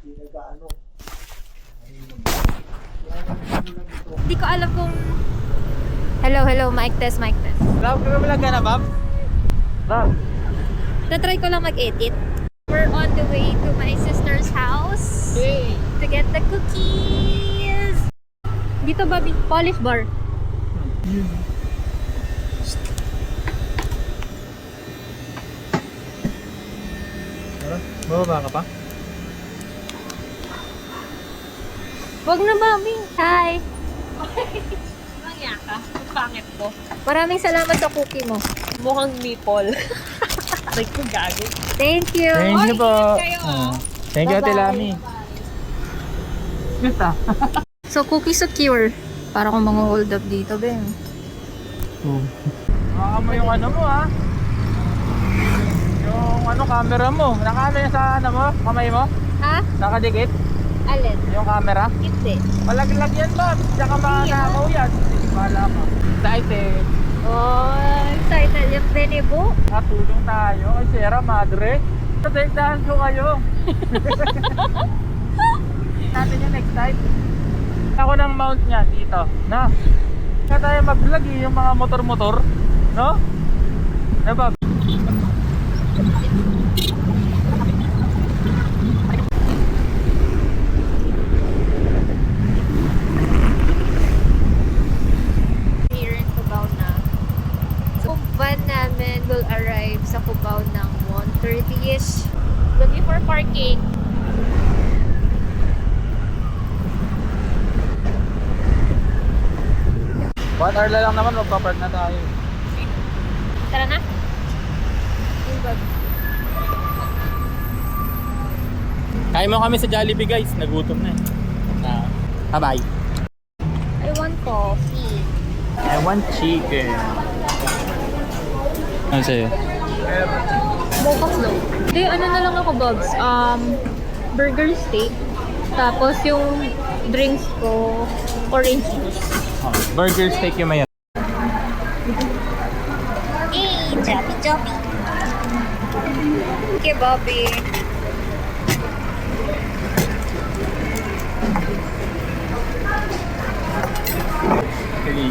Hindi ko alam kung... Hello, mic test. Love, kami mo lang ka na, ma'am? Love. Na-try ko lang mag-edit. We're on the way to my sister's house to get the cookies. Dito ba, polish bar? Bababa ka pa? Wag na, Bobby. Hi. Mangya ka. Ang pangit ko. Maraming salamat sa cookie mo. Mukhang meatball. Like ko gago. Thank you. Thank you po. Kayo. Thank you, Ate Bye-bye. Lami. Yes, So, cookie secure. Para kung mga hold up dito, Ben. Baka mo yung ano mo, ha? Yung ano, camera mo. Nakaano yung sa ano mo? Kamay mo? Ha? Nakadikit? Alin? Yung camera? Hindi. Malaglag yan, Bob. Tsaka manakaw yan. Wala ka. Excited. Oh, excited yung Benibo. Natulong tayo. Ay, Sierra Madre. Tatektahan ko kayo. Natin yung next time. Ako ng mount niya dito. Na. Kaya tayo mag-vlog yung mga motor-motor. No? Na, Bob? Here in Cubao na. So, van namin will arrive sa Cubao ng 1:30ish. Looking for parking. One hour na lang naman, magpapark na tayo. Tara na. Yung bag. Kain mo kami sa Jollibee, guys. Nagutom na eh. Bye-bye. I want coffee. I want chicken. Ano sa'yo? Bukas daw. Hindi, ano na lang ako, Bobs. Burger steak. Tapos yung drinks ko, orange juice. Burger steak yung may Hey, choppy. Okay, Bobby. actually.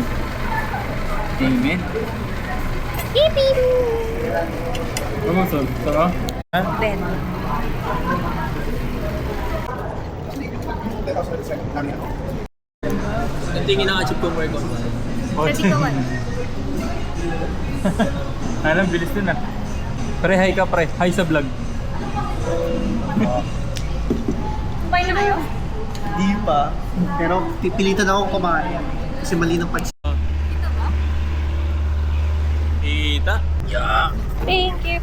Amen. Yippee! Vamos, Sol. Sarap? Ben. Ang tingin na-achieve kong workout. Ready ka, Juan? Anong bilis din ah. Pre, hi ka pre. Hi sa vlog. Kumain na kayo? Di pa. Pero pipilitan ako kumain. Kasi mali ng pansin. Dito ba? Kita. Yeah. Thank you.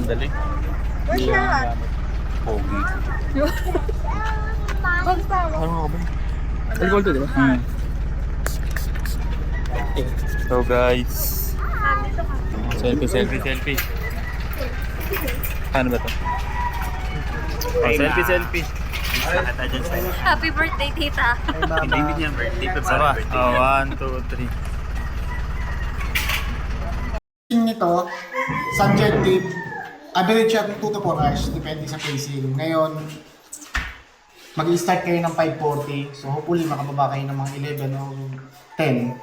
Dali. Where's lahat? Pogi. Bags pa. Ano nga ba? Alcohol to, di ba? Hmm. So guys. Dito ka. Selfie. Paano ba to? Oh, selfie. Happy birthday, tita. Hindi niya birthday. Sama. 1, 2, 3. Nito, subjective, average siya 2 to 4 hours, depende sa pacing. Ngayon, mag-start kayo ng 5:40. So hopefully makababa kayo ng mga 11 o 10.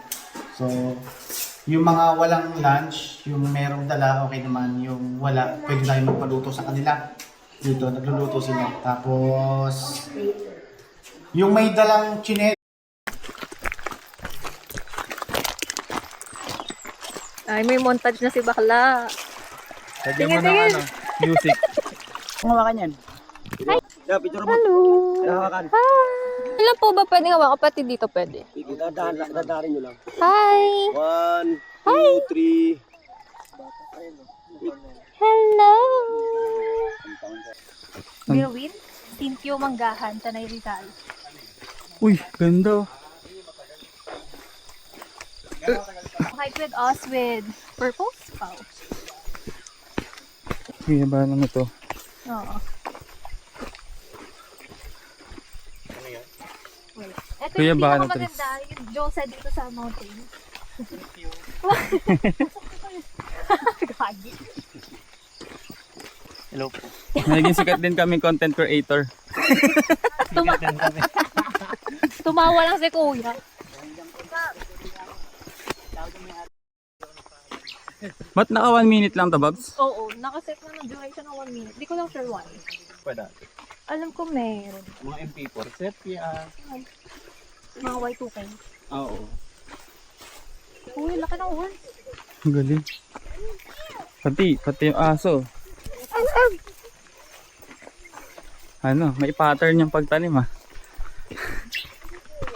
So, yung mga walang lunch, yung merong dala, okay naman. Yung wala, pwede tayo magpaluto sa kanila. Dito, nagluluto sila. Tapos, yung may dalang chinet, Ay, may montage na si Bakla. Lagyan mo ng Tingin. ano, music. hawakan yan. Hello. Hawakan. Hi. Ilan po ba pwedeng hawakan? Pati dito pwede. Dadarin nyo lang. Hi. 1, 2, 3. Hello. Birawin? Tintyo Manggahan, Tanay Rizal. Uy, ganda. Hike with us with purple spout. Kuya ba naman ito? Oo. Ito Kuya, yung baka na pinakamaganda, yung Josa dito sa mountain. Gagi. Hello po. Naging sikat din kami content creator. Tumawa lang si kuya. Ba't naka 1 minute lang to, Babs? Oo, nakaset na ng duration ng 1 minute. Di ko lang sure why. Pwede. Alam ko meron. Mga MP4 set, yeah. Mga Y2K. Oo. Uy, laki ng horn. Ang galing. Pati yung aso. Ano, may pattern yung pagtanim ah.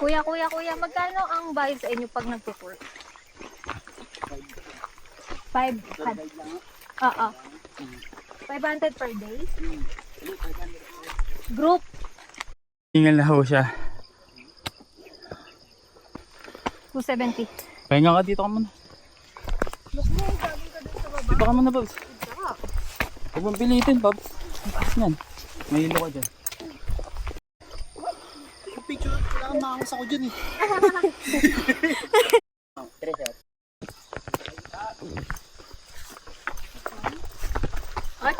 Kuya, magkano ang bayad sa inyo pag nagpo-work? 500. Oo. 500 per day? Group. Ingal na ho siya. 270. Pahinga ka, dito ka muna. Dito ka muna, Babs. Huwag mong pilitin, Babs. Ang taas niyan. Mahilo ka dyan. Yung picture, kailangan makakos ako dyan eh. Ay.